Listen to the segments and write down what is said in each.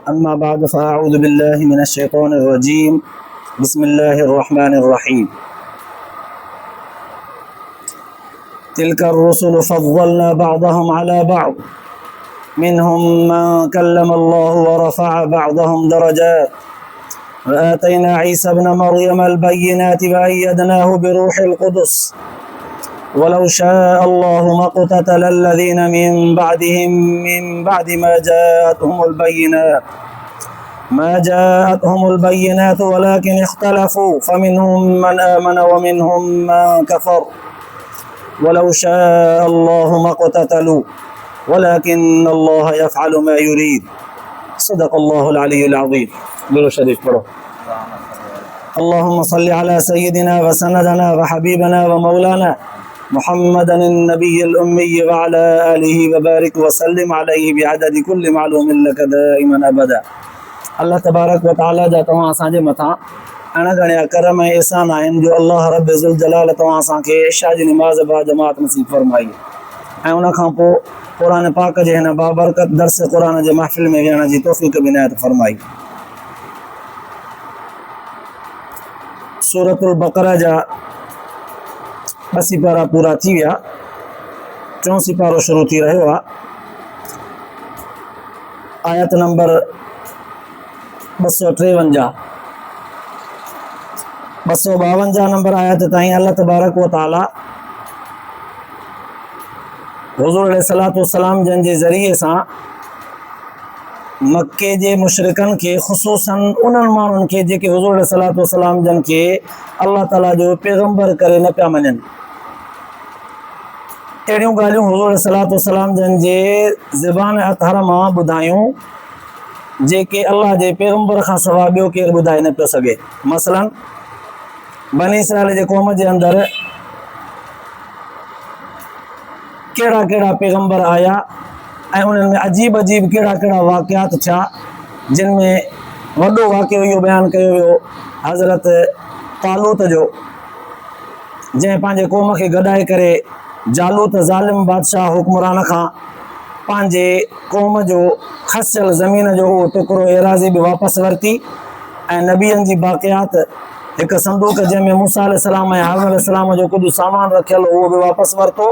अम्मा बाद फ़अऊज़ु बिल्लाहि मिनश शैतानिर रजीम बिस्मिल्लाहिर रहमानिर रहीम तिल्कर रुसुलु फ़द्दलना बअदहुम अला बअद मिनहुम मन कल्लमल्लाहु व रफ़अ बअदहुम दरजात व आतैना ईसा इब्न मर्यम अल बय्यिनाति व अय्यदनाहु बिरूहिल कुदस वलौ शाअ अल्लाहु मक़्ततल अल्लज़ीन मिन बअदिहिम मिन बअदि मा जाअतहुमुल बय्यिनात वलाकिन इख्तलफू फमिनहुम मन आमन व मिनहुम मन कफ़र वलौ शाअ अल्लाहु मक़्ततलू वलाकिन अल्लाह यफ़अलु मा युरीद। सदक़ल्लाहुल अलियुल अज़ीम। दुरूद शरीफ पढ़ो। अल्लाहुम्मा सल्लि अला सय्यिदिना व सनदना व हबीबना व मौलाना मुहम्मदन नबिय्यिल उम्मी व अला आलिहि व बारिक व सल्लिम अलैहि बिअददि कुल्लि मालूमिन लक दाइमन अबदा। अल्लाह तबारक व तआला जा तव्हां असांजे मथां अणगणिया करम ऐं एहसान आहिनि जो अल्लाह रब ज़ुल जलाल तव्हां असांखे इशा जी निमाज़ बा जमात नसीब फरमाई ऐं उन खां पोइ क़ुरान पाक जे हिन बाबरकत दर्स क़ुरान जे महफ़िल में विहण जी तौफ़ीक़ बि इनायत फरमाई। सूरतुल बक़रा जा 2 सिपारा पूरा थी विया, 4 सिपारो शुरू थी रहियो आहे। आयत नंबर 253 252 नंबर आयत ताईं अल्लाह तबारक व तआला हुज़ूर अलैहिस्सलातु वस्सलाम जन जे ज़रिए सां मक्के जे मुशरिकन खे ख़ुसूसन उन्हनि माण्हुनि खे जेके हुज़ूर अलैहिस्सलातु वस्सलाम जन खे अल्लाह ताला जो पैगम्बर करे न पिया मञनि, अहिड़ियूं ॻाल्हियूं हुज़ूर अलैहिस्सलातु वस्सलाम जन जे ज़बान अतहर मां ॿुधायूं जेके अल्लाह जे पैगम्बर खां सवाइ ॿियो केरु ॿुधाए न पियो सघे। मसलन बनी इसराइल जे क़ौम जे अंदरि कहिड़ा कहिड़ा पैगम्बर आया ऐं उन्हनि में अजीब अजीब कहिड़ा कहिड़ा वाक़ियात थिया, जिन में वॾो वाक़ियो इहो बयानु कयो वियो हज़रत तालूत जो, जंहिं पंहिंजे क़ौम खे गॾाए करे जालूत ज़ालिम बादशाह हुक्मरान खां पंहिंजे क़ौम जो खसियल ज़मीन जो उहो टुकड़ो एराज़ी बि वापसि वरिती ऐं नबियनि जी बाक़ियात हिकु संदूक जंहिंमें मूसा अलैहिस्सलाम ऐं हारून अलैहिस्सलाम जो कुझु सामान रखियलु उहो बि वापसि वरितो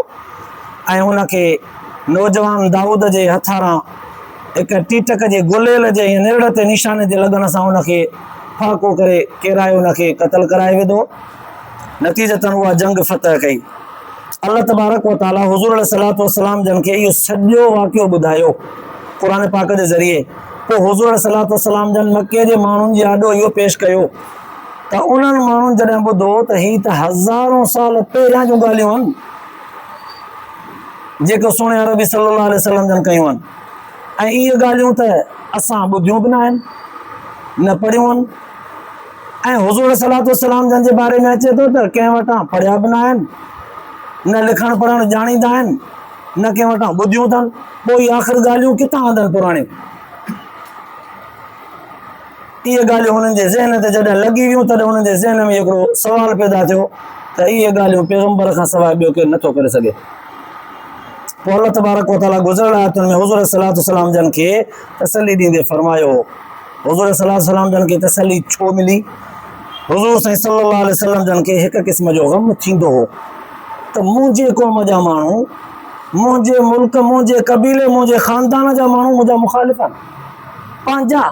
ऐं उनखे नौजवान दाऊद जे हथारां हिकु टीटक जे गुलेल जे निड़ ते निशाने जे लॻण सां उनखे फ़ाक़ो करे केराए उनखे क़तल कराए विधो। नतीजतन उहा जंग फ़तह कई। अल्लाह तबारक व तआला हुज़ूर अलैहिस्सलातु वस्सलाम जन खे इहो सॼो वाक़ियो ॿुधायो क़ुरान पाक जे ज़रिए। पोइ हुज़ूर अलैहिस्सलातु वस्सलाम जन मके जे माण्हुनि जे आॾो इहो पेश कयो त उन्हनि माण्हुनि जॾहिं ॿुधो त हीअ त हज़ारों साल पहिरियां जूं ॻाल्हियूं आहिनि जेको सोने अरबी सल्लल्लाहु अलैहि वसल्लम जन कयूं आहिनि, ऐं इहे ॻाल्हियूं त असां ॿुधियूं बि न आहिनि, न पढ़ियूं आहिनि। ऐं हुज़ूर अलैहिस्सलातु वस्सलाम जन जे बारे में अचे थो त कंहिं वटां पढ़िया बि न आहिनि, न लिखणु पढ़णु ॼाणींदा आहिनि, न कंहिं वटां ॿुधियूं अथनि। पोइ आख़िर ॻाल्हियूं किथां आंदनि पुराणियूं? इहे ॻाल्हियूं हुननि जे ज़हन ते जॾहिं लॻी वियूं तॾहिं हुननि जे ज़हन में हिकिड़ो सुवालु पैदा थियो त इहे ॻाल्हियूं पैगम्बर खां सवाइ ॿियो केरु नथो करे सघे। पोइ अल्लाह तबारक व तआला गुज़िरियल आयतुनि में हुज़ूर अलैहिस्सलातु वस्सलाम जन खे तसली ॾींदे फरमायो, हुज़ूर अलैहिस्सलातु वस्सलाम जन खे तसली छो मिली? हुज़ूर साईं सल्लल्लाहु अलैहि वसल्लम जन खे हिकु क़िस्म जो ग़म थींदो हो त मुंहिंजे क़ौम जा माण्हू, मुंहिंजे मुल्क, मुंहिंजे क़बीले, मुंहिंजे ख़ानदान जा माण्हू मुंहिंजा मुख़ालिफ़ आहिनि। पंहिंजा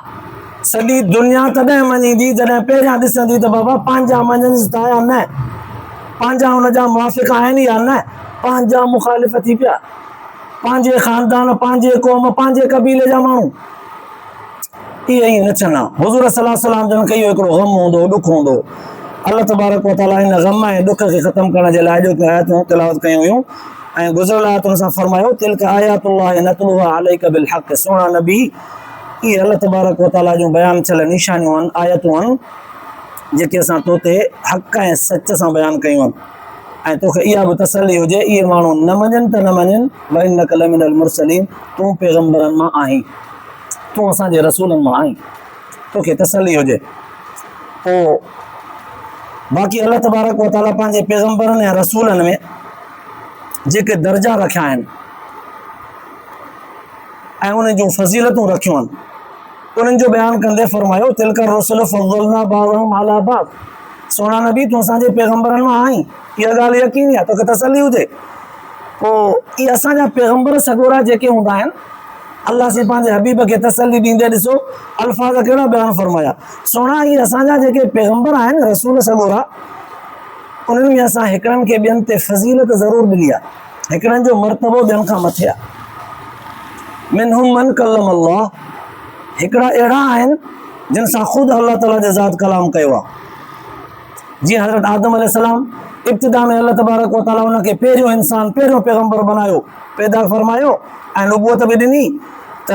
सॼी दुनिया तॾहिं मञींदी जॾहिं पहिरियां ॾिसंदी त बाबा पंहिंजा मञनि था या न, पंहिंजा हुनजा मुवाफ़िक़ आहिनि या न। पंहिंजा मुख़ालिफ़ थी पिया, पंहिंजे ख़ानदान, पंहिंजे क़ौम, पंहिंजे क़बीले जा माण्हू इहे ई नचना। हुज़ूर सल्लल्लाहु अलैहि वसल्लम जन खे इहो हिकिड़ो ग़म हूंदो, ॾुख हूंदो। अल्लाह तबारक व तआला हिन ग़म ऐं ॾुख खे ख़तमु करण जे लाइ जो आयतूं तिलावत कयूं हुयूं ऐं गुज़िरियल आयतुनि सां फरमायो तिल्क आयातुल्लाहि नतलूहा अलैका बिल हक़। सुहिणा नबी, इहे अल्लाह तबारक व तआला जूं बयानु थियल निशानियूं आहिनि, आयतूं आहिनि जेके असां तो ते हक़ ऐं सच सां बयानु कयूं आहिनि। ऐं तोखे इहा बि तसली हुजे इहे माण्हू न मञनि त न मञनि, व इन्नका लमिनल मुरसलीन, तूं पैगम्बरनि मां आहीं, तूं असांजे रसूलनि मां आहीं, तोखे तसली हुजे। पोइ बाक़ी अल्लाह तबारक व तआला पंहिंजे पैगम्बरनि ऐं रसूलनि में जेके दर्जा रखिया आहिनि ऐं उन जूं फज़ीलतूं रखियूं आहिनि, उन्हनि जो बयानु कंदे फरमायो तिलका रसूल फज़लना बाज़हुम अला बाज़, सोना नबी तूं असांजे पैगंबरनि मां आहीं, इहा ॻाल्हि यकीनी आहे, तोखे तसली हुजे। पोइ इहे असांजा पैगंबर सॻोरा जेके हूंदा आहिनि, अलाह से पंहिंजे हबीब खे तसली ॾींदे ॾिसो अल्फाज़ कहिड़ा बयानु फरमाया, सोना इहे असांजा जेके पैगंबर आहिनि रसूल सॻोरा, उन्हनि में असां हिकिड़नि खे ॿियनि ते फज़ीलत ज़रूरु ॾिनी आहे, हिकिड़नि जो मर्तबो ॿियनि खां मथे आहे। मिनहुम मन कल्लम अल्लाह, हिकिड़ा अहिड़ा आहिनि जिन सां ख़ुदि अल्लाह ताला जे ज़ात कलाम कयो आहे। जीअं हज़रत आदम अलैहिस्सलाम इब्तिदा में अल्लाह तबारक व तआला उनखे पहिरियों इंसान, पहिरियों पैगंबर बनायो, पैदा फरमायो ऐं नबूअत बि ॾिनी, त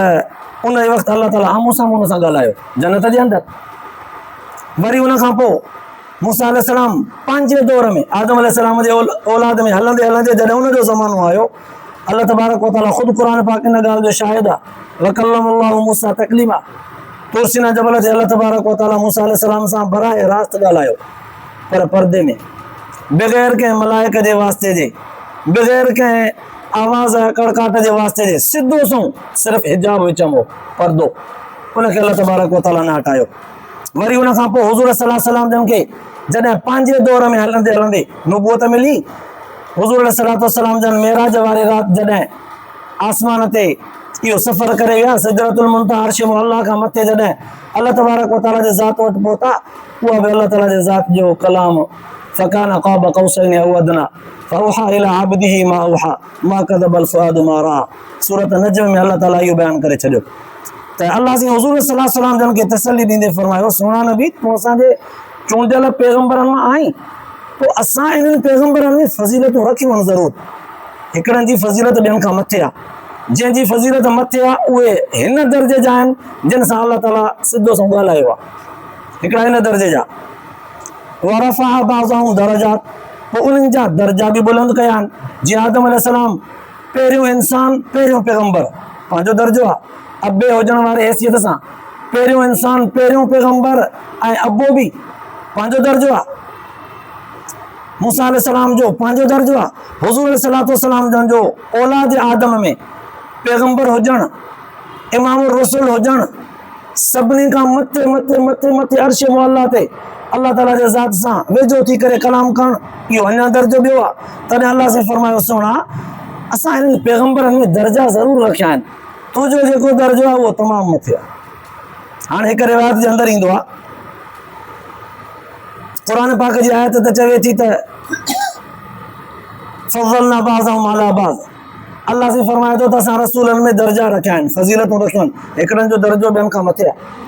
उन वक़्तु अल्लाह ताला आम्हूं साम्हूं हुन सां ॻाल्हायो जन्नत जे अंदरि। वरी उन खां पोइ मूसा अलैहिस्सलाम पंहिंजे दौर में आदम अलैहिस्सलाम जे औलाद में हलंदे हलंदे जॾहिं उनजो ज़मानो आयो, अल्लाह तबारक व तआला ख़ुदि क़ुर पाक इन ॻाल्हि जो शाहिद आहे, वकल्लमल्लाहु मूसा तकलीमा, तूर सीना जबल ते अल्लाह तबारक व तआला मूसा अलैहिस्सलाम सां बराए रास्त ॻाल्हायो, पर पर्दे में, बग़ैर कंहिं मलाइक जे वास्ते जे, बग़ैर कंहिं आवाज़ कड़काट जे वास्ते जे, सिधो सो सिर्फ़ु हिजाब विच में पर्दो, उनखे अल्लाह तबारक व तआला न हटायो। वरी उन खां पोइ हुज़ूर सल्लल्लाहु अलैहि वसल्लम जन खे जॾहिं पंहिंजे दौर में हलंदे हलंदे नबूअत मिली, हुज़ूर सल्लल्लाहु अलैहि वसल्लम जन मेराज वारी राति जॾहिं आसमान ते इहो सफ़र करे विया, सिदरतुल मुंतहा अर्श मुअल्ला खां मथे जॾहिं अल्लाह तबारक व तआला जे ज़ात वटि पहुता, उहा बि अल्लाह ताला जे ज़ात जो कलाम फ़कान क़ाब क़ौसैन अव अदना फ़अौहा इला अब्दिही मा औहा मा कज़बल फ़ुआदु मा रआ, सूरत नजम में अल्लाह ताला इहो बयानु करे छॾियो। त अल्लाह से हुज़ूर सल्लल्लाहु अलैहि वसल्लम जन खे तसली ॾींदे फरमायो, सोना नबी तूं असांजे चूंडियल पैगंबरनि मां आहीं, पोइ असां इन्हनि पैगंबरनि में फज़ीलतूं रखियूं आहिनि ज़रूरु। हिकिड़नि जी फज़ीलत ॿियनि खां मथे आहे, जंहिंजी फज़ीलत मथे आहे उहे हिन दर्जे जा आहिनि जिन सां अल्लाह ताला सिधो सो ॻाल्हायो आहे, हिकिड़ा हिन दर्जे जा। वरफ़अ बअज़हुम दरजात, पोइ उन्हनि जा दर्जा बि बुलंद कया आहिनि। जीअं आदम अलैहिस्सलाम पहिरियों इंसान, पहिरियों पैगंबर, पंहिंजो दर्जो आहे, अबे हुजण वारे हैसियत सां पहिरियों इंसान, पहिरियों पैगंबर ऐं अबो बि पंहिंजो दर्जो आहे। मूसा अलैहिस्सलाम जो पंहिंजो दर्जो आहे, हुज़ूर सल्लल्लाहु अलैहि वसल्लम जन जो औलाद आदम में पैगंबर हुजणु, इमामुर रसूल हुजणु, सभिनी खां मथे मथे मथे मथे अर्श मुअल्ला ते अल्लाह ताला जे ज़ात सां वेझो थी करे कलाम करणु, इहो अञा दर्जो ॿियो आहे। तॾहिं अल्लाह से फरमायो, सोना असां हिननि पैगंबरनि में दर्जा ज़रूरु रखिया आहिनि, तुंहिंजो जेको दर्जो आहे उहो तमामु मथे आहे। हाणे हिकु रिवायत जे अंदरि ईंदो आहे, क़ुर पाक जी आयत त चवे थी त फज़लना बअज़हुम अला बाज़, अल्लाह से फरमाए थो त असां रसूलनि में दर्जा रखिया आहिनि, फज़ीलतूं रखियूं आहिनि, हिकिड़नि जो दर्जो ॿियनि खां मथे आहे।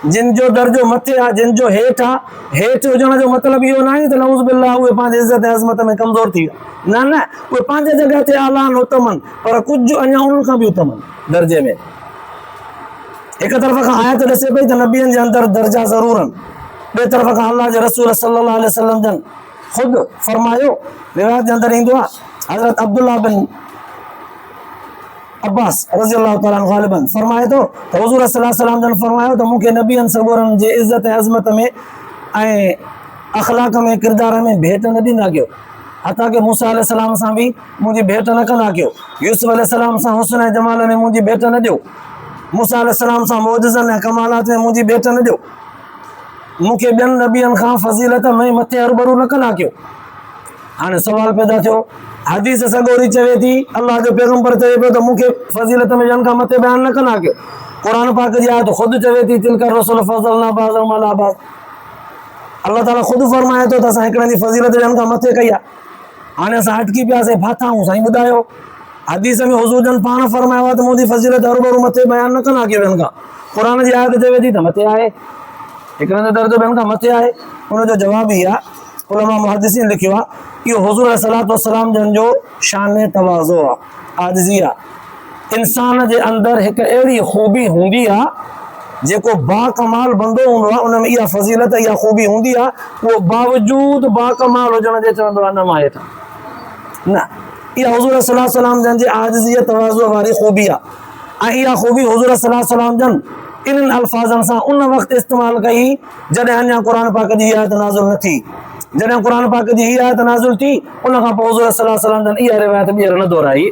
जिन जो दर्जो मथे आहे, जिन जो हेठि आहे, हेठि हुजण जो मतिलबु इहो न आहे त नऊज़ बिल्लाह उहे पंहिंजे इज़त अज़मत में कमज़ोर थी विया, न न, उहे पंहिंजे जॻह ते आला आहिनि, उत्तम आहिनि, पर कुझु अञा उन्हनि खां बि उत्तम आहिनि दर्जे में। हिकु तरफ़ खां आयत ॾिसे पई त नबियनि जे अंदरि दर्जा ज़रूरु आहिनि, ॿिए तरफ़ खां अल्लाह जे रसूल सल्लल्लाहु अलैहि वसल्लम जन ख़ुदि फरमायो, रिवायत जे अंदरि ईंदो आहे, हज़रत अब्दुल्लाह बिन अब्बास रज़ी अल्लाह तआला अन्हु ग़ालिबन फरमाए थो त हुज़ूर सल्लल्लाहु अलैहि वसल्लम जन फरमायो त मूंखे नबियनि सॻोरनि जे इज़त अज़मत में ऐं अख़लाक में, किरदार में भेट न ॾींदा कयो, हता कि मूसा अलैहिस्सलाम सां बि मुंहिंजी भेट न कंदा कयो, यूसुफ अलैहिस्सलाम सां हुस्न ऐं जमाल में मुंहिंजी भेट न ॾियो, मूसा अलैहिस्सलाम सां मौजज़नि ऐं कमालात में मुंहिंजी भेट न ॾियो, मूंखे ॿियनि नबियनि खां फज़ीलत में मथे हरूभरू न कंदा कयो। हाणे सुवाल पैदा थियो, हदीस सॻोरी चवे थी, अल्लाह जो पैगंबर चवे पियो त मूंखे फज़ीलत में ॿियनि खां मथे बयानु न कंदा कयो, क़ुर पाक जी आयत ख़ुदि चवे थी तिलका रसूल फज़लना बअज़हुम अला बअज़, अल्लाह ताला ख़ुदि फरमाए थो त असां हिकिड़नि जी फज़ीलत ॿियनि खां मथे कई आहे। हाणे असां अटकी पियासीं, फाथा आहियूं, साईं ॿुधायो, हदीस में हुज़ूर जन पाण फरमायो आहे त मुंहिंजी फज़ीलत हरूभरू मथे बयानु न कंदा कयो ॿियनि खां, क़ुर जी आयत चवे थी त मथे आहे, हिकिड़नि जो दर्जो ॿियनि खां मथे आहे। उनजो जवाबु ई आहे, उलमा मुहद्दिसीन लिखियो आहे, इहो हुज़ूर सल्लल्लाहु अलैहि वसल्लम जन जो शान तवाज़ो आहे, आजिज़ी आहे। इंसान जे अंदरि हिकु अहिड़ी ख़ूबी हूंदी आहे जेको बाकमाल बंदो हूंदो आहे, उन में इहा फज़ीलत, इहा ख़ूबी हूंदी आहे, उहो बावजूद बाकमाल हुजण जे चवंदो आहे न मां हेठां न, इहा हुज़ूर सल्लल्लाहु अलैहि वसल्लम जन जी आजिज़ी तवाज़ो वारी ख़ूबी आहे। ऐं इहा ख़ूबी हुज़ूर सल्लल्लाहु अलैहि वसल्लम जन इन्हनि अल्फाज़नि सां उन वक़्तु इस्तेमालु कई जॾहिं अञा क़ुर पाक जी आयत नाज़िल न थी। जॾहिं क़ुर पाक जी हीअ आयत नाज़िल थी, उन खां पोइ हुज़ूर सल्लल्लाहु अलैहि वसल्लम जन इहा रिवायत ॿीहर न दोहराई,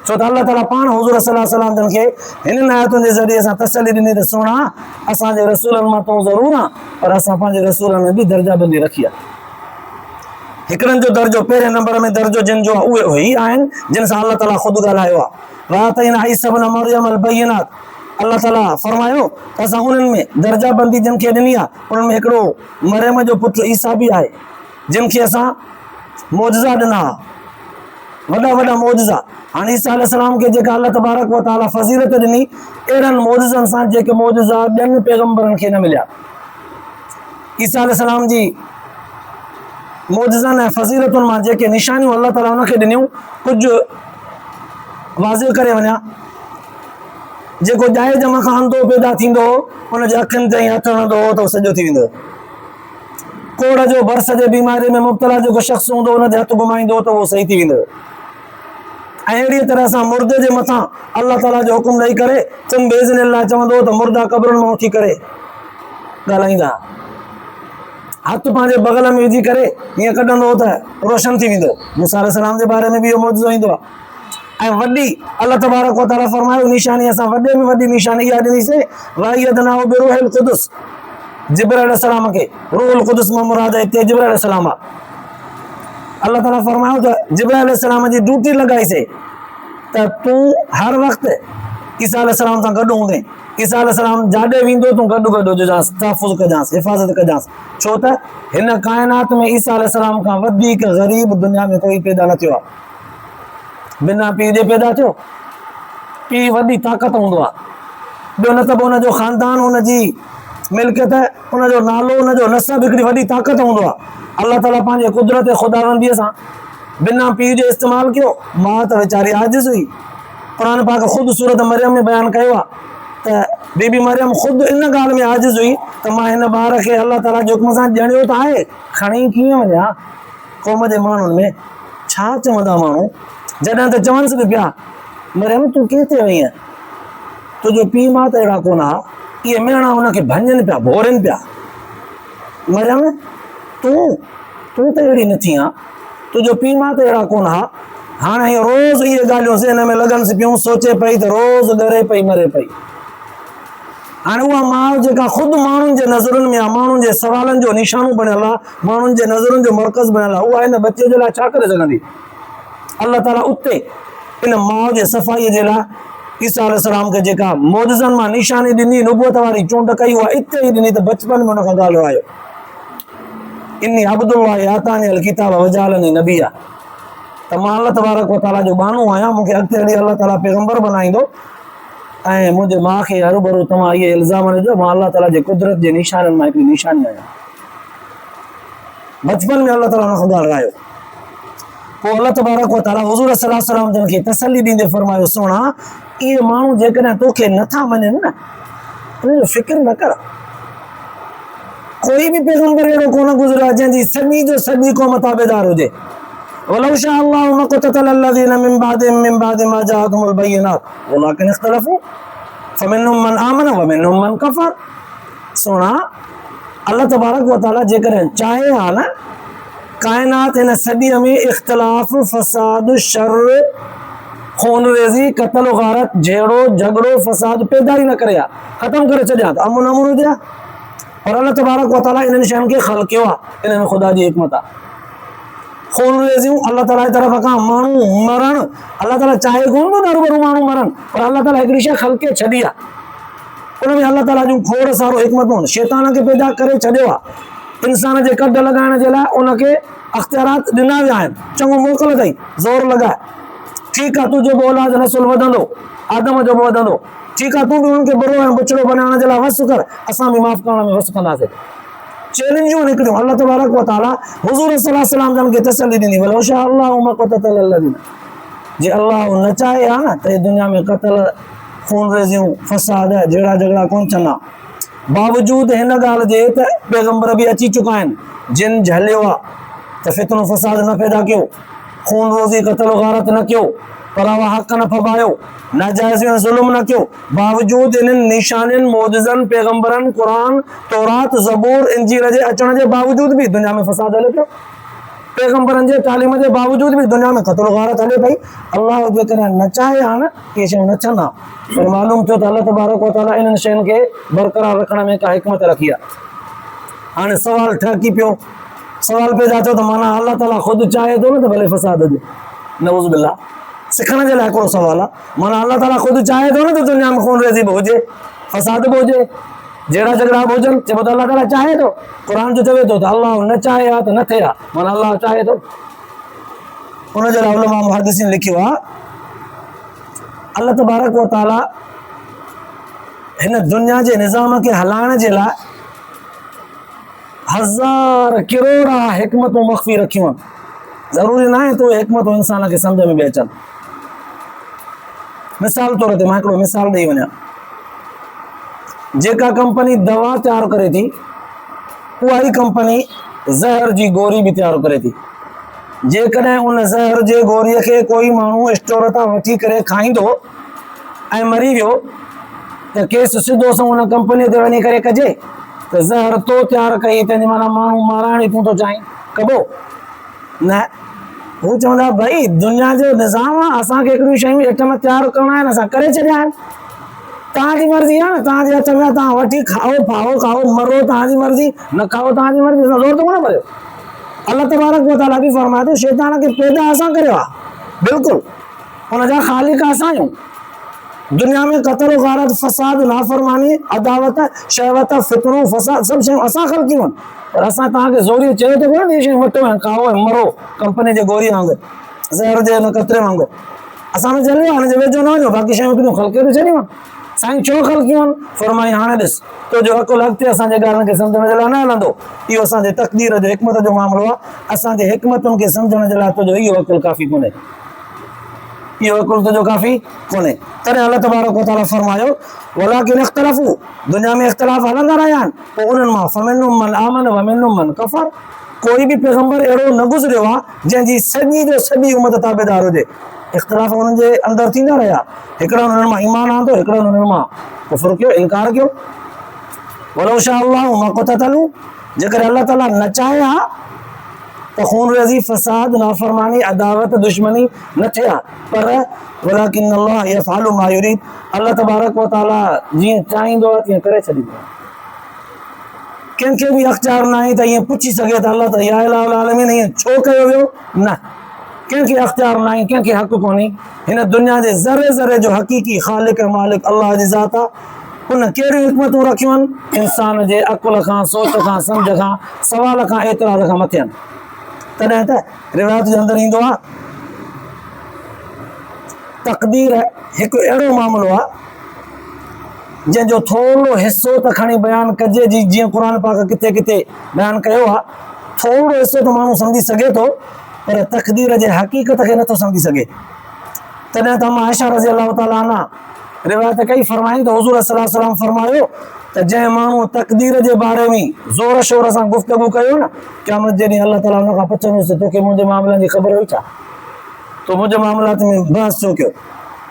छो त अल्लाह ताला पाण हुज़ूर सल्लल्लाहु अलैहि वसल्लम जन खे हिननि आयतुनि जे ज़रिए सां तसल्ली ॾिनी त सुहिणा असांजे रसूलनि मां तूं ज़रूरु आहे, पर असां पंहिंजे रसूलनि में बि दर्जाबंदी रखी आहे। हिकिड़नि जो दर्जो पहिरें नंबर में दर्जो जिन जो आहे उहे ई आहिनि जिन सां अल्लाह ताला ख़ुदि ॻाल्हायो आहे। वातैना ईसा इब्न मरियम अल बय्यिनात, अल्लाह ताला फरमायो त असां उन्हनि में दर्जाबंदी जिन खे ॾिनी आहे, उन्हनि में हिकिड़ो मरियम जो पुटु ईसा बि आहे जिन खे असां मौजज़ा ॾिना, वॾा वॾा मौजज़ा। हाणे ईसा अलैहिस्सलाम खे जेका अल्लाह तबारक व तआला फज़ीलत ॾिनी, अहिड़नि मौजज़नि सां जेके मौजज़ा ॿियनि पैगंबरनि खे न मिलिया। ईसा अलैहिस्सलाम जी मौजज़नि ऐं फज़ीलतुनि मां जेके निशानियूं अल्लाह ताला हुनखे ॾिनियूं, कुझु वाज़िह करे वञा, जेको ॼाए ॼम खां अंधो पैदा थींदो हुनजे अखियुनि ते हथ हणंदो हो त उहो सॼो थी वेंदो। कोड़ जो बर्स जे बीमारी में मुब्तला जेको शख़्स हूंदो हुनते हथ घुमाईंदो त उहो सही थी वेंदो। ऐं अहिड़ीअ तरह सां मुर्दे जे मथां अल्लाह ताला जो हुकुम ॾेई करे चम बेज़निल्लाह चवंदो त मुर्दा क़ब्रुनि मां उथी करे ॻाल्हाईंदा, हथ पंहिंजे बगल में विझी करे हीअं कढंदो त रोशन थी वेंदो। मूसा अलैहिस्सलाम जे बारे में बि इहो मौजज़ो ईंदो आहे। ऐं वॾी अल्लाह तबारक व तआला फरमायो निशानी असां वॾे में वॾी निशानी इहा ॾिनीसीं, वअय्यदनाहु बिरूहिल क़ुदस, जिब्राइल अलैहिस्सलाम खे रूहुल क़ुदस मां मुराद हिते जिब्राइल अलैहिस्सलाम आहे। अल्लाह ताला फरमायो त जिब्राइल अलैहिस्सलाम जी ड्यूटी लॻाईसीं त तूं हर वक़्तु ईसा अलैहिस्सलाम सां गॾु हूंदे। ईसा अलैहिस्सलाम जाॾे वेंदो तूं गॾु गॾु हुजांसि, तहफ़ुज़ कजांसि, हिफ़ाज़त कजांसि, छो त हिन काइनात में ईसा अलैहिस्सलाम खां वधीक ग़रीब दुनिया में कोई पैदा न थियो आहे। बिना पीउ जे पैदा थियो, पीउ वॾी ताक़त हूंदो आहे, ॿियो न त पोइ हुनजो ख़ानदान, हुनजी मिल्कियत, हुनजो नालो, हुनजो नसब हिकिड़ी वॾी ताक़त हूंदो आहे। अल्लाह ताला पंहिंजे कुदरत ख़ुदाबंदीअ सां बिना पीउ जो इस्तेमालु कयो। मां त वीचारी आजिज़ हुई। क़ुरान पाक ख़ुदि सूरत मरियम में बयानु कयो आहे त बीबी मरियम ख़ुदि इन ॻाल्हि में आजिज़ हुई त मां हिन ॿार खे अल्लाह ताला जे हुकुम सां ॼणियो त आहे, खणी कीअं वञा क़ौम जे माण्हुनि में, छा चवंदा माण्हू, जॾहिं त चवनिसि बि पिया मरियम तूं किथे वई आहीं, तुंहिंजो पीउ मां त अहिड़ा कोन हा। इहे मेणा हुनखे भञनि पिया, भोरनि पिया, मरियम तूं त अहिड़ी न थी आहे, तुंहिंजो पीउ मां त अहिड़ा कोन हा। हाणे हीअ रोज़ इहे ॻाल्हियूं ज़हन में लॻनि पियूं, सोचे पई त रोज़ ॻरे पई मरे पई। हाणे उहा माउ जेका ख़ुदि माण्हुनि जे नज़रुनि में आहे, माण्हुनि जे सवालनि जो निशानो बणियल आहे, माण्हुनि जे नज़रुनि जो मर्कज़ बणियल आहे, उहा हिन बचे जे लाइ छा करे सघंदी। अल्लाह ताला उते इन माउ जे सफ़ाईअ जे लाइ ईसा अलैहिस्सलाम खे जेका मौजज़नि मां निशानी ॾिनी, नुबूअत वारी चूंड कई, उहा इते ई ॾिनी त बचपन में हुन खां ॻाल्हि आयो, इन्नी अब्दुल्लाह आतानी अल किताब वजालनी नबिया, त मां अल्लाह तबारक व तआला जो बानो आहियां, मूंखे अॻिते हली अल्लाह ताला पैगंबर बनाईंदो। ऐं मुंहिंजे माउ खे हरूभरू तव्हां इहे इल्ज़ाम न ॾिजो, मां अल्लाह ताला जे कुदरत जे निशाननि मां हिकिड़ी निशानी आहियां। बचपन में अल्लाह ताला हुन खां ॻाल्हायो। पोइ अल्लाह तबारक व तआला हुज़ूर सल्लल्लाहु अलैहि वसल्लम जन खे तसल्ली ॾींदे फरमायो सुहिणा इहे माण्हू जेकॾहिं तोखे नथा मञनि न, उनजो फ़िक्र न कर। कोई बि पैगंबर अहिड़ो कोन गुज़रियो आहे जंहिंजी सॼी जो सॼी क़ौम ताबेदार हुजे। वलौ शाअ अल्लाहु मक़ततल लज़ीना मिन बादि मा जाअतहुमुल बय्यिनात वलाकिन इख्तलफू फमिनहुम मन आमन व मिनहुम मन कफ़र। सुहिणा अल्लाह तबारक व तआला जेकॾहिं चाहे हा न, काइनात हिन सदीअ में इख़्तिलाफ़, फ़साद, शर, खून रेज़ी, क़त्ल गारत जहिड़ो झगड़ो फ़साद पैदा ई न करे हा, ख़तमु करे छॾिया त अमुन अमुन हुजे हा। पर अल्लाह तबारक व तआला इन्हनि शयुनि खे ख़ल्क़ कयो आहे, इन में ख़ुदा जी हिकमत आहे। खून रेज़ियूं अल्लाह ताला जी तरफ़ खां माण्हू मरण, अल्लाह ताला चाहे कोन थो हरूभरू माण्हू मरनि, पर अल्लाह ताला हिकिड़ी शइ ख़ल्क़ खे छॾी आहे, उन में अल्लाह ताला जूं खोड़ सारो हिकमतूं आहिनि। शैतान खे पैदा करे छॾियो आहे, इंसान जे कढ लॻाइण जे लाइ उनखे अख़्तियारात ॾिना विया आहिनि, चङो मोकल अथई, ज़ोर लॻाए, ठीकु आहे तुंहिंजो बि औलाद नसुल वधंदो, आदम जो बि वधंदो, ठीकु आहे तूं बि उन्हनि खे बुरो ऐं बुछड़ो बनाइण जे लाइ वस कर, असां बि माफ़ करण में वस कंदासीं। चैलेंजूं निकिरियूं। अल्लाह तबारक व तआला हुज़ूर सल्लल्लाहु अलैहि वसल्लम जन खे तसल्ली ॾिनी, वलौ शाअ अल्लाहु मक़ततल लज़ीना, जे अल्लाह न चाहे हा न त दुनिया में क़त्ल, खून रेज़ियूं, फ़साद, जहिड़ा झगड़ा कोन चवंदा। बावजूद हिन ॻाल्हि जे त पैगंबर बि अची चुका आहिनि, जिन झलियो आहे त फितनो फ़साद न पैदा कयो, खून रोज़ी, क़त्ल गारत न कयो, परावा हक़ न फबायो, नाजाइज़ ऐं ज़ुल्म न कयो। बावजूद इन्हनि निशानियुनि, मौजज़नि, पैगंबरनि, क़ुरान, तौरात, ज़बूर, इंजील जे अचण जे बावजूद बि दुनिया में फ़साद हले पियो। पैगंबरनि जे तालीम जे बावजूद भी दुनिया में क़त्ल गारत हले पई। अल्लाह जे करे न चाहे हा न इहे शयूं न थियनि हा, पर मालूम थियो त अल्लाह तबारक व तआला इन्हनि शयुनि खे बरक़रार रखण में का हिकमत रखी आहे। हाणे सवाल ठहकी पियो, सवाल पैदा थियो त माना अल्लाह ताला ख़ुदि चाहे थो न त भले फसाद हुजे, नऊज़ बिल्लाह। सिखण जे लाइ हिकिड़ो सवाल आहे, माना अल्लाह ताला ख़ुदि चाहे थो न त दुनिया में खून रेज़ी बि हुजे, फसाद बि हुजे, जहिड़ा झगड़ा बि हुजनि, चइबो त अल्लाह ताला चाहे थो। क़ुर जो चवे थो त अल्लाह न चाहे हा त न थिए हा, माना अल्लाह चाहे थो। उनजे लाइ उलमा मुहद्दिसीन लिखियो आहे, अल्लाह तबारक व तआला हिन दुनिया जे निज़ाम खे हलाइण जे लाइ हज़ार किरोड़ा हिकमतूं मख़फ़ी रखियूं आहिनि। ज़रूरी न आहे त उहे हिकमतूं इंसान खे सम्झ में बि अचनि। मिसाल तौर ते मां हिकिड़ो मिसाल ॾेई वञा, जेका कंपनी दवा तयारु करे थी, उहा ई कंपनी ज़हर जी गोरी बि तयारु करे थी। जेकॾहिं उन ज़हर जे गोरीअ खे कोई माण्हू स्टोर तां वठी करे खाईंदो ऐं मरी वियो त केस सिधो सो उन कंपनीअ ते वञी करे कजे त ज़हर तो तयारु कई तंहिंजी माना माण्हू माराइण तूं थो चाहीं, कबो न। हू चवंदा भई दुनिया जो निज़ाम आहे, असांखे हिकिड़ियूं शयूं आइटम तयारु करणा आहिनि, असां करे छॾिया आहिनि। तव्हांजी मर्ज़ी आहे न, तव्हांजे हथ में तव्हां वठी खाओ, पाओ, खाओ, मरो, तव्हांजी मर्ज़ी, न खाओ तव्हांजी मर्ज़ी, असां ज़ोर थो कोन भरियो। अल्लाह तबारक व तआला बि फरमाए थो शैतान खे पैदा असां करियो आहे, बिल्कुलु हुनजा ख़ालिक असां आहियूं। दुनिया में क़त्ल गारत, फसाद, नाफ़रमानी, अदावत, शहवत, फितनो, फसाद सभु शयूं असां ख़लकियूं आहिनि, पर असां तव्हांखे ज़ोरी चयो त कोन इहे शयूं वठो ऐं खाओ ऐं मरो कंपनी जे गोरी वांगुरु, ज़हर जे हिन कतरे वांगुरु। असां में चलियो हिन जे वेझो न वञो, बाक़ी शयूं हिकिड़ियूं ख़लके त छॾियूं आहिनि। साईं छो ख़लकियूं आहिनि? फरमाई हाणे ॾिस, तुंहिंजो अकुलु अॻिते असांजे ॻाल्हियुनि खे सम्झण जे लाइ न हलंदो, इहो असांजे तक़दीर जो हिकमत जो मामिलो आहे। असांजे हिकमतुनि खे सम्झण जे लाइ तुंहिंजो इहो अकुलु काफ़ी कोन्हे, इहो अकुलु तुंहिंजो काफ़ी कोन्हे। तॾहिं अल्लाह तबारक व तआला फरमायो वलाकिन इख्तलफू, दुनिया में इख़्तिलाफ़ हलंदा रहिया आहिनि, पोइ उन्हनि मां फमिनहुम मन आमन व मिनहुम मन कफ़र। कोई बि पैगंबर अहिड़ो न गुज़रियो आहे जंहिंजी सॼी जो सॼी उमत ताबेदार हुजे। इख़्तिलाफ़ उन्हनि जे अंदरि थींदा रहिया, हिकिड़ा उन्हनि मां ईमान आंदो, हिकिड़ा उन्हनि मां कुफ़्र कयो, इनकार कयो। वलो शाअ अल्लाहु मा क़तलू, जेकर अल्लाह ताला न चाहे हा त खून रेज़ी, फसाद, नाफ़रमानी, अदावत, दुश्मनी न थिए हा, पर वलाकिन अल्लाह यफ़अलु मा युरीद, अल्लाह तबारक व तआला जीअं चाहींदो आहे तीअं करे छॾींदो आहे। कंहिंखे बि अख़्तियार न आहे त ईअं पुछी सघे त अल्लाह त या इलाहुल आलमीन ईअं छो कयो वियो, न, कंहिंखे अख़्तियार न आहे, कंहिंखे हक़ कोन्हे। हिन दुनिया जे ज़रे ज़रे जो हक़ीक़ी ख़ालिक ऐं मालिक अल्लाह जी ज़ात आहे। उन कहिड़ियूं हिकमतूं रखियूं आहिनि, इंसान जे अकुल खां, सोच खां, सम्झ खां, सवाल खां, एतिराज़ खां मथे आहिनि। तॾहिं त रिवायत जे अंदरि ईंदो आहे, तक़दीर हिकु अहिड़ो मामिलो आहे जंहिंजो थोरो हिसो त खणी बयानु कजे, जीअं क़ुर पाक किथे किथे बयानु कयो आहे। थोरो हिसो त माण्हू सम्झी सघे थो, पर तक़दीर जे हक़ीक़त खे नथो सम्झी सघे। तॾहिं त अम्मा आयशा रज़ी अल्लाह ताला अन्हा रिवायत कई, फरमाई त हुज़ूर सल्लल्लाहु अलैहि वसल्लम फरमायो त जंहिं माण्हू तक़दीर जे बारे में ज़ोर शोर सां गुफ़्तगू कयो न, क़यामत जे ॾींहुं अल्लाह ताला हुन खां पुछंदुसि तोखे मुंहिंजे मामलनि जी ख़बर हुई छा, तो मुंहिंजे मामलात में बहस छो कयो,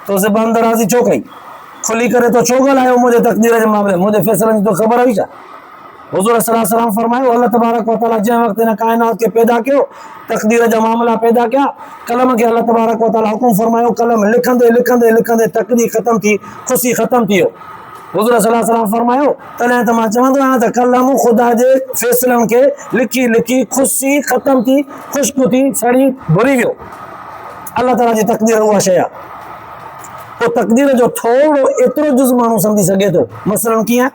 तो ज़बान दराज़ी छो कई, खुली करे तो छो ॻाल्हायो मुंहिंजे तक़दीर जे मामले में, मुंहिंजे फ़ैसिलनि जी तो ख़बर हुई छा। हुज़ूर सल्लल्लाहु अलैहि वसल्लम फरमायो अल्लाह तबारक व तआला जंहिं वक़्तु हिन काइनात खे पैदा कयो, तक़दीर जा मामला पैदा कया, कलम खे अल्लाह तबारक व तआला हुकुम फरमायो, कलम लिखंदे लिखंदे लिखंदे तक़दीर ख़तम थी, खुशी ख़तम थी वियो। हुज़ूर सल्लल्लाहु अलैहि वसल्लम फरमायो तॾहिं त मां चवंदो आहियां त कलम ख़ुदा जे फ़ैसिलनि खे लिखी लिखी खुशी ख़तम थी, ख़ुश्क थी, सड़ी भुरी वियो। अल्लाह ताला जी तक़दीर उहा शइ आहे। पोइ तक़दीर जो थोरो एतिरो जुज़ माण्हू सम्झी सघे थो। मसलन कीअं,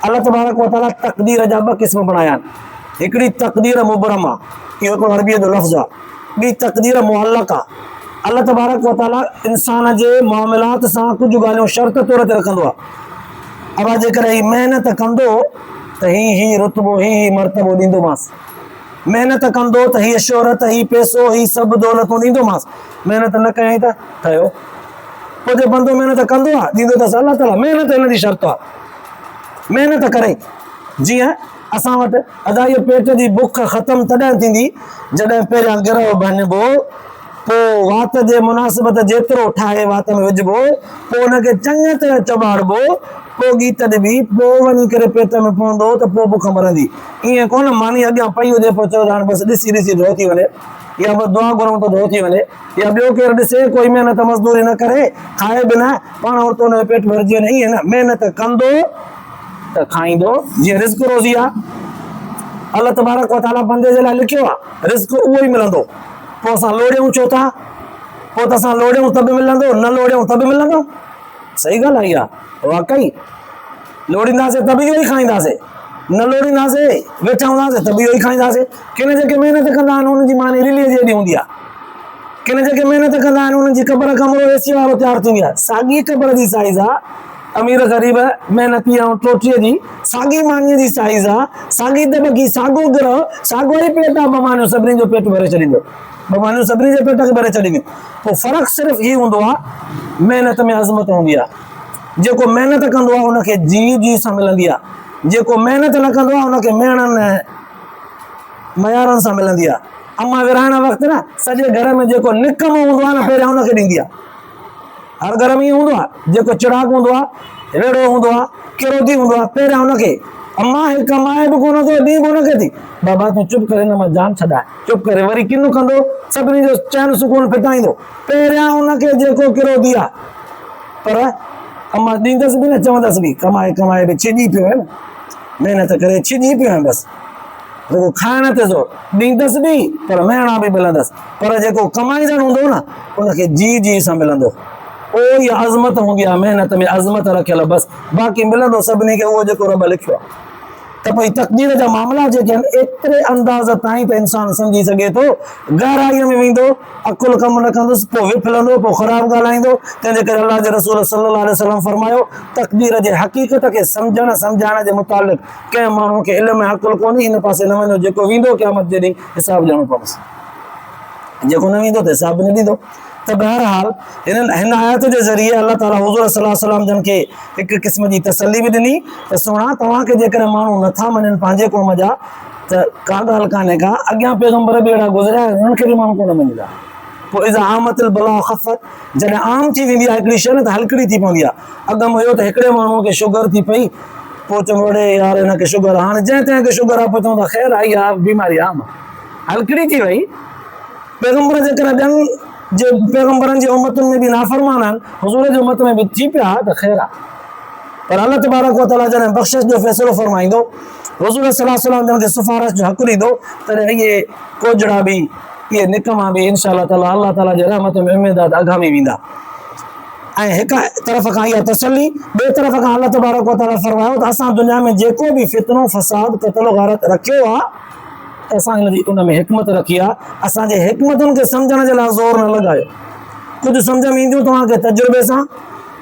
अल्लाह तबारक व तआला तक़दीर जा ॿ क़िस्म बणाया आहिनि। हिकिड़ी तक़दीर मुबरम आहे, इहो हिकिड़ो अरबीअ जो लफ़्ज़ आहे। ॿी तक़दीर मुअल्लक़ आहे। अल्लाह तबारक व तआला इंसान जे मामलात सां कुझु ॻाल्हियूं शर्त तौर ते रखंदो आहे। अब जेकर हीउ महिनत कंदो त ही रुतबो, ही मर्तबो ॾींदोमांसि, महिनत कंदो त हीअ शोहरत, ही पैसो, ही सभु दौलतूं ॾींदोमांसि, महिनत न कयईं त ठहियो। पोइ जे बंदो महिनत कंदो आहे ॾींदो अथसि अल्लाह ताला, महिनत हिन जी शर्त आहे, महिनत करे। जीअं असां वटि अदा इहो पेट जी बुख ख़तमु तॾहिं थींदी जॾहिं पहिरियां गिरह भञिबो, पोइ वात जे मुनासिबत जेतिरो ठाहे वात में विझिबो, पोइ हुनखे चङी तरह चॿाड़िबो, पोइ तॾहिं बि पोइ वञी करे पेट में पवंदो त पोइ बुख मरंदी। ईअं कोन मानी अॻियां पई हुजे पोइ चओ हाणे बसि ॾिसी ॾिसी धो थी वञे, या बसि दुआ घुरूं त धो थी वञे, या ॿियो केरु ॾिसे कोई महिनत मज़दूरी न करे खाए बि न पाण वटि हुनजो पेट भरिजी वञे। ईअं न, महिनत कंदो त खाईंदो। जीअं रिस्क रोज़ी आहे, अलाह तबारक व तआला बंदे जे लाइ लिखियो आहे रिस्क उहो ई मिलंदो। पोइ असां लोड़ियूं छो था? पोइ त असां लोड़ियूं त बि मिलंदो, न लोड़ियूं त बि मिलंदो। सही ॻाल्हि आहे इहा, वाकई लोड़ींदासीं त बि इहो ई खाईंदासीं, न लोड़ींदासीं वेठा हूंदासीं त बि इहो ई खाईंदासीं। किन जेके महिनत कंदा आहिनि उन्हनि जी मानी रिलीअ जी एॾी हूंदी आहे, किन जेके महिनत कंदा आहिनि उन्हनि जी क़बर कमरो एसी वारो तयारु थींदी आहे, साॻी क़बर जी साइज़ आहे, अमीर ग़रीब महिनती ऐं टोटीअ जी साॻी मानीअ जी साइज़ आहे, साॻी दॿकी, साॻो ग्रह, साॻो ई पेट आहे। बमानियूं सभिनी जो पेट भरे छॾींदो, बमानियूं सभिनी जे पेट खे भरे छॾींदियूं। पोइ फ़र्क़ु सिर्फ़ु इहो हूंदो आहे महिनत में अज़मत हूंदी आहे। जेको महिनत कंदो आहे हुनखे जी जी सां मिलंदी आहे, जेको महिनत न कंदो आहे हुनखे मेणनि मयारनि सां मिलंदी आहे। अम्मा विरहाइण वक़्तु न सॼे घर में जेको निकम हूंदो आहे न पहिरियां हुनखे ॾींदी आहे। हर घर में ईअं हूंदो आहे, जेको चिराग हूंदो आहे, वेड़ो हूंदो आहे, किरोधी हूंदो आहे, पहिरियां हुनखे। अम्मा हिकु कमाए बि कोन थो, ॾींहुं कोन खे थी, बाबा तूं चुप करे, न मां जान छॾाए, चुप करे। वरी किन कंदो, सभिनी जो चैन सुकून फिटाईंदो, पहिरियां हुनखे जेको किरोधी आहे। पर अम्मा ॾींदसि बि न, चवंदसि बि कमाए कमाए बि छिॼी पियो आहे न, महिनत करे छिॼी पियो आहे बसि, जेको खाइण ते ज़ोर ॾींदसि बि पर मेणा बि मिलंदसि। पर जेको कमाईंदड़ हूंदो न उनखे जी जी सां मिलंदो। उहो ई अज़मत हूंदी आहे, महिनत में अज़मत रखियल, बसि बाक़ी मिलंदो सभिनी खे उहो जेको रब लिखियो आहे। त भई तक़दीर जा मामला जेके आहिनि एतिरे अंदाज़ ताईं त इंसानु सम्झी सघे थो, गहराईअ में वेंदो अकुलु कमु न कंदुसि, पोइ विफलंदो, पोइ ख़राबु ॻाल्हाईंदो। तंहिंजे करे अलाह जे रसूल सल्लल्लाहु अलैहि वसल्लम फरमायो, तक़दीर जे हक़ीक़त खे सम्झण सम्झाइण जे मुतालिक़ कंहिं माण्हू खे इल्म ऐं अकुलु कोन्हे, हिन पासे न वञो। जेको वेंदो क़यामत जे ॾींहुं हिसाबु ॾियणो पवंदुसि, जेको न वेंदो त हिसाबु न ॾींदो। त बहरहाल हिन आयत जे ज़रिए अलाह ताला हुज़ूर सल्लल्लाहु अलैहि वसल्लम जन खे हिकु क़िस्म जी तसली बि ॾिनी त सुहिणा तव्हांखे जेकॾहिं माण्हू नथा मञनि पंहिंजे क़ौम जा त का ॻाल्हि कान्हे का, अॻियां पैगम्बर बि अहिड़ा गुज़रिया आहिनि, उन्हनि खे बि माण्हू कोन मञींदा। पोइ इज़ा आमतिल बला ख़फ़त, जॾहिं आम थी वेंदी आहे हिकिड़ी शइ न त हलकड़ी थी पवंदी आहे। अॻु में हुयो त हिकिड़े माण्हूअ खे शुगर थी पई, पोइ चवंदो अड़े यार हिनखे शुगर, हाणे जंहिं तंहिं खे शुगर आहे, पोइ चवंदा ख़ैर आई आहे बीमारी आम, हलकड़ी थी वई। पैगम्बर जेकॾहिं ॿियनि जे पैगम्बरनि जी उम्मतुनि में बि नाफ़रमान आहिनि, हुज़ूर जी उम्मत में बि थी पिया त ख़ैर आहे। पर अलाह तबारक व तआला जॾहिं बख़्शिश जो फ़ैसिलो फरमाईंदो, हुज़ूर सल्लल्लाहु अलैहि वसल्लम जन खे सिफ़ारिश जो हक़ ॾींदो, तॾहिं इहे कोजड़ा बि, इहे निकमा बि इंशाअल्लाह ताला अलाह ताला जे रहमत में उमेदाद अगामी वेंदा। ऐं हिकु तरफ़ खां इहा तसली, ॿिए तरफ़ खां अलाह तबारक व तआला फरमायो त असां दुनिया में जेको बि फितनो फ़साद क़त्ल गारत रखियो आहे त असां हिनजी उन में हिकमत रखी आहे। असांजे हिकमतुनि खे सम्झण जे लाइ ज़ोर न लॻायो। कुझु सम्झ में ईंदियूं तव्हांखे तजुर्बे सां,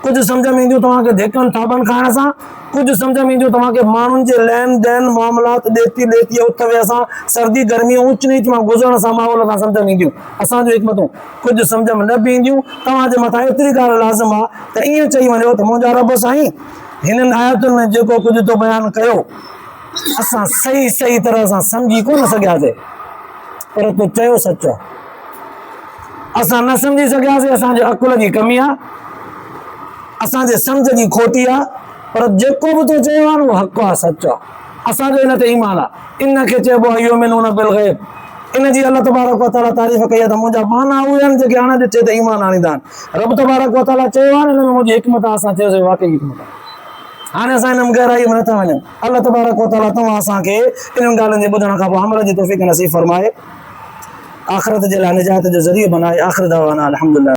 कुझु सम्झ में ईंदियूं तव्हांखे धिकनि थाबनि खाइण सां, कुझु सम्झ में ईंदियूं तव्हांखे माण्हुनि जे लेन देन मामलात ॾेती ॾेती उथ वेह सां, सर्दी गर्मी ऊच नीच मां गुज़रण सां, माहौल सां सम्झ में ईंदियूं असांजूं हिकमतूं। कुझु सम्झ में न बि ईंदियूं। तव्हांजे मथां एतिरी ॻाल्हि लाज़िम आहे त ईअं चई वञो त मुंहिंजा रब साईं, हिननि आयतुनि में जेको कुझु तो बयानु कयो असां सही सही तरह सां सम्झी कोन सघियासीं, पर तूं चयो सचो आहे। असां न सम्झी सघियासीं, असांजे अकुल जी कमी आहे, असांजे सम्झ जी खोटी आहे, पर जेको बि तूं चयो आहे न उहो हक़ आहे, सचो आहे। असांजो इन ते ईमान आहे। इन खे चइबो आहे युमिनून बिल ग़ैब। इन जी अलाह तबारक व तआला तारीफ़ कई आहे त मुंहिंजा माना उहे आहिनि जेके हाणे ॾिठे त ईमान आणींदा आहिनि। रब तबारक व तआला चयो आहे न, हिन में मुंहिंजी हिकमत आहे। असां चयोसीं वाक़ई हिकमत आहे। हाणे असां हिन में गहराईअ में नथा वञूं। अलाह तबारक व तआला तव्हां असांखे इन्हनि ॻाल्हियुनि जे ॿुधण खां पोइ अमल जी तौफ़ीक़ नसीब फरमाए, आख़िरत जे लाइ निजात जो ज़रियो बनाए। आख़िर दवाना अल्हम्दुलिल्लाह।